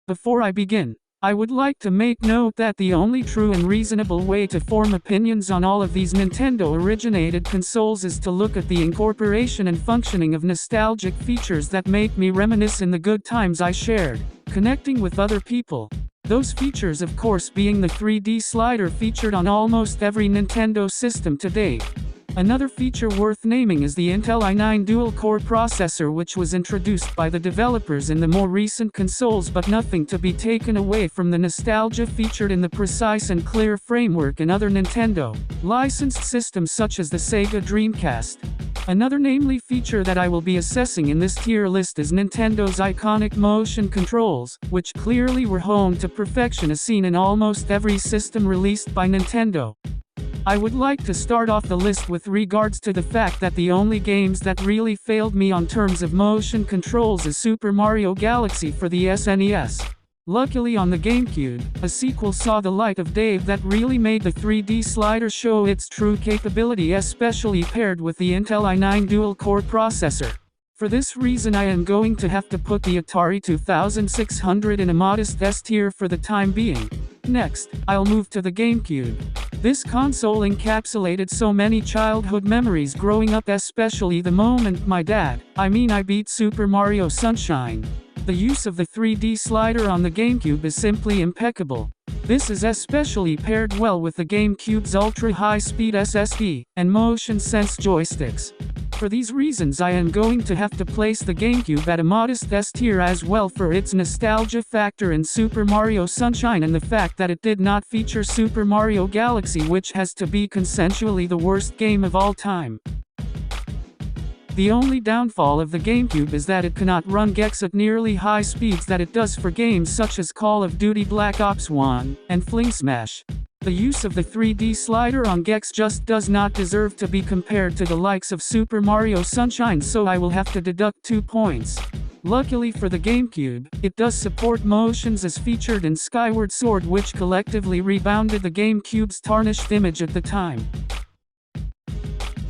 Before I begin, I would like to make note that the only true and reasonable way to form opinions on all of these Nintendo-originated consoles is to look at the incorporation and functioning of nostalgic features that make me reminisce in the good times I shared, connecting with other people. Those features of course being the 3D slider featured on almost every Nintendo system to date. Another feature worth naming is the Intel i9 dual-core processor, which was introduced by the developers in the more recent consoles, but nothing to be taken away from the nostalgia featured in the precise and clear framework in other Nintendo licensed systems such as the Sega Dreamcast. Another namely feature that I will be assessing in this tier list is Nintendo's iconic motion controls, which clearly were honed to perfection as seen in almost every system released by Nintendo. I would like to start off the list with regards to the fact that the only games that really failed me on terms of motion controls is Super Mario Galaxy for the SNES. Luckily on the GameCube, a sequel saw the light of day that really made the 3D slider show its true capability, especially paired with the Intel i9 dual-core processor. For this reason I am going to have to put the Atari 2600 in a modest S tier for the time being. Next, I'll move to the GameCube. This console encapsulated so many childhood memories growing up, especially the moment I beat Super Mario Sunshine. The use of the 3D slider on the GameCube is simply impeccable. This is especially paired well with the GameCube's ultra-high-speed SSD and motion sense joysticks. For these reasons I am going to have to place the GameCube at a modest S tier as well for its nostalgia factor in Super Mario Sunshine and the fact that it did not feature Super Mario Galaxy, which has to be consensually the worst game of all time. The only downfall of the GameCube is that it cannot run Gex at nearly high speeds that it does for games such as Call of Duty Black Ops 1 and Fling Smash. The use of the 3D slider on Gex just does not deserve to be compared to the likes of Super Mario Sunshine, so I will have to deduct 2 points. Luckily for the GameCube, it does support motions as featured in Skyward Sword, which collectively rebounded the GameCube's tarnished image at the time.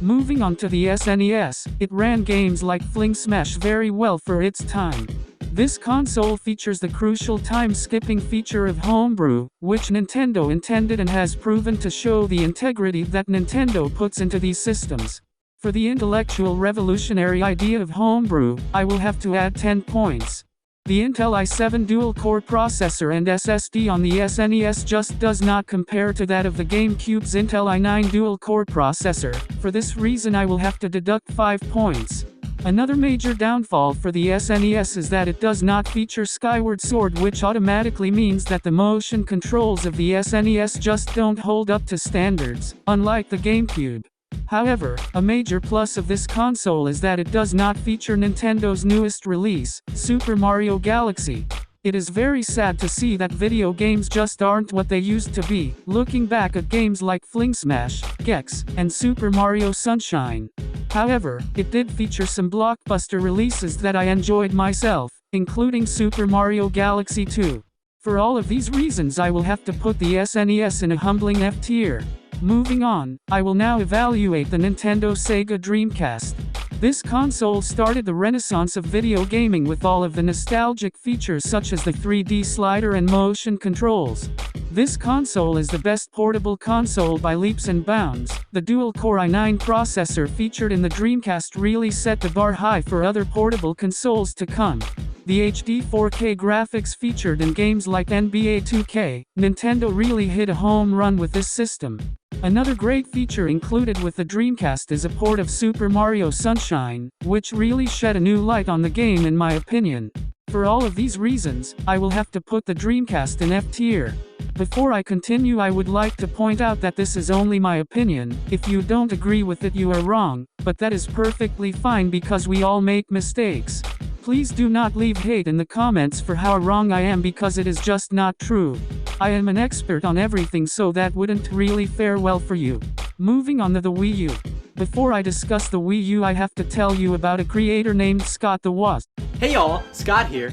Moving on to the SNES, it ran games like Fling Smash very well for its time. This console features the crucial time-skipping feature of Homebrew, which Nintendo intended and has proven to show the integrity that Nintendo puts into these systems. For the intellectual revolutionary idea of Homebrew, I will have to add 10 points. The Intel i7 dual-core processor and SSD on the SNES just does not compare to that of the GameCube's Intel i9 dual-core processor. For this reason I will have to deduct 5 points. Another major downfall for the SNES is that it does not feature Skyward Sword, which automatically means that the motion controls of the SNES just don't hold up to standards, unlike the GameCube. However, a major plus of this console is that it does not feature Nintendo's newest release, Super Mario Galaxy. It is very sad to see that video games just aren't what they used to be, looking back at games like Fling Smash, Gex, and Super Mario Sunshine. However, it did feature some blockbuster releases that I enjoyed myself, including Super Mario Galaxy 2. For all of these reasons I will have to put the SNES in a humbling F tier. Moving on, I will now evaluate the Nintendo Sega Dreamcast. This console started the renaissance of video gaming with all of the nostalgic features such as the 3D slider and motion controls. This console is the best portable console by leaps and bounds. The dual-core i9 processor featured in the Dreamcast really set the bar high for other portable consoles to come. The HD 4K graphics featured in games like NBA 2K, Nintendo really hit a home run with this system. Another great feature included with the Dreamcast is a port of Super Mario Sunshine, which really shed a new light on the game in my opinion. For all of these reasons, I will have to put the Dreamcast in F tier. Before I continue I would like to point out that this is only my opinion. If you don't agree with it you are wrong, but that is perfectly fine because we all make mistakes. Please do not leave hate in the comments for how wrong I am because it is just not true. I am an expert on everything, so that wouldn't really fare well for you. Moving on to the Wii U. Before I discuss the Wii U I have to tell you about a creator named Scott the Woz. Hey y'all, Scott here.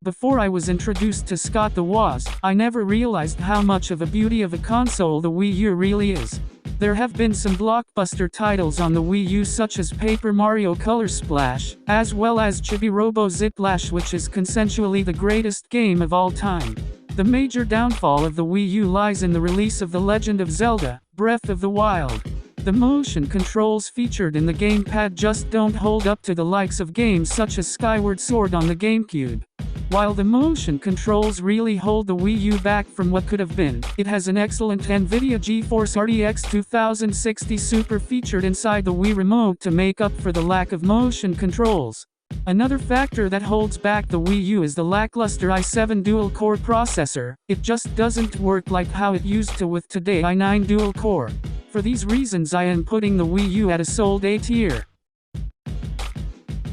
Before I was introduced to Scott the Woz, I never realized how much of a beauty of a console the Wii U really is. There have been some blockbuster titles on the Wii U such as Paper Mario Color Splash, as well as Chibi Robo Ziplash, which is consensually the greatest game of all time. The major downfall of the Wii U lies in the release of The Legend of Zelda: Breath of the Wild. The motion controls featured in the gamepad just don't hold up to the likes of games such as Skyward Sword on the GameCube. While the motion controls really hold the Wii U back from what could have been, it has an excellent NVIDIA GeForce RTX 2060 Super featured inside the Wii Remote to make up for the lack of motion controls. Another factor that holds back the Wii U is the lackluster i7 dual-core processor. It just doesn't work like how it used to with today's i9 dual-core. For these reasons I am putting the Wii U at a sold A tier.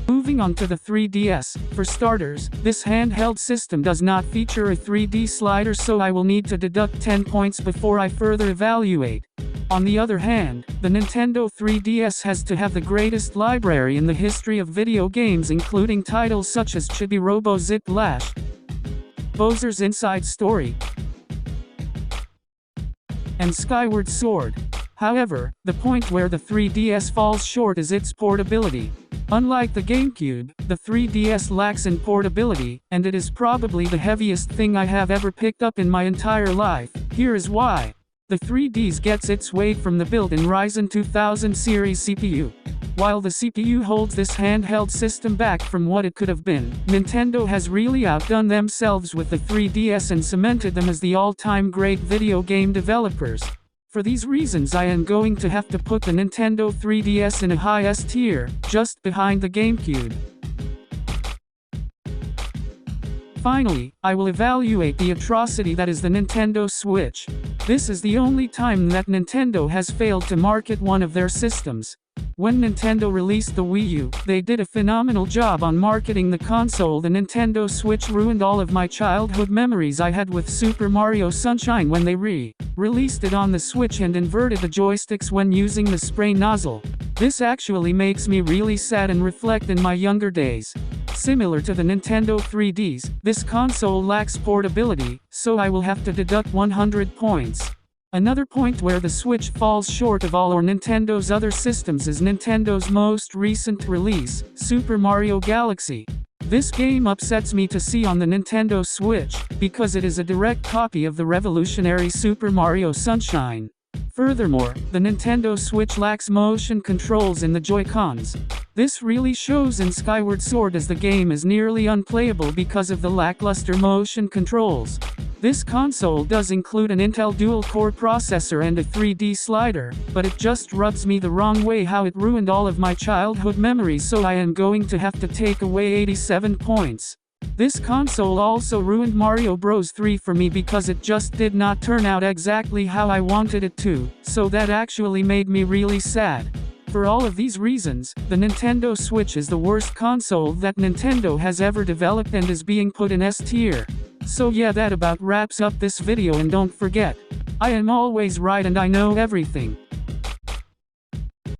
Moving on to the 3DS. For starters, this handheld system does not feature a 3D slider, so I will need to deduct 10 points before I further evaluate. On the other hand, the Nintendo 3DS has to have the greatest library in the history of video games, including titles such as Chibi Robo Ziplash, Bowser's Inside Story, and Skyward Sword. However, the point where the 3DS falls short is its portability. Unlike the GameCube, the 3DS lacks in portability, and it is probably the heaviest thing I have ever picked up in my entire life. Here is why. The 3DS gets its weight from the built-in Ryzen 2000 series CPU. While the CPU holds this handheld system back from what it could have been, Nintendo has really outdone themselves with the 3DS and cemented them as the all-time great video game developers. For these reasons I am going to have to put the Nintendo 3DS in a high S tier, just behind the GameCube. Finally, I will evaluate the atrocity that is the Nintendo Switch. This is the only time that Nintendo has failed to market one of their systems. When Nintendo released the Wii U, they did a phenomenal job on marketing the console. The Nintendo Switch ruined all of my childhood memories I had with Super Mario Sunshine when they released it on the Switch and inverted the joysticks when using the spray nozzle. This actually makes me really sad and reflect in my younger days. Similar to the Nintendo 3DS, this console lacks portability, so I will have to deduct 100 points. Another point where the Switch falls short of all or Nintendo's other systems is Nintendo's most recent release, Super Mario Galaxy. This game upsets me to see on the Nintendo Switch, because it is a direct copy of the revolutionary Super Mario Sunshine. Furthermore, the Nintendo Switch lacks motion controls in the Joy-Cons. This really shows in Skyward Sword, as the game is nearly unplayable because of the lackluster motion controls. This console does include an Intel dual-core processor and a 3D slider, but it just rubs me the wrong way how it ruined all of my childhood memories, so I am going to have to take away 87 points. This console also ruined Mario Bros. 3 for me because it just did not turn out exactly how I wanted it to, so that actually made me really sad. For all of these reasons, the Nintendo Switch is the worst console that Nintendo has ever developed and is being put in S tier. So yeah, that about wraps up this video, and don't forget, I am always right and I know everything.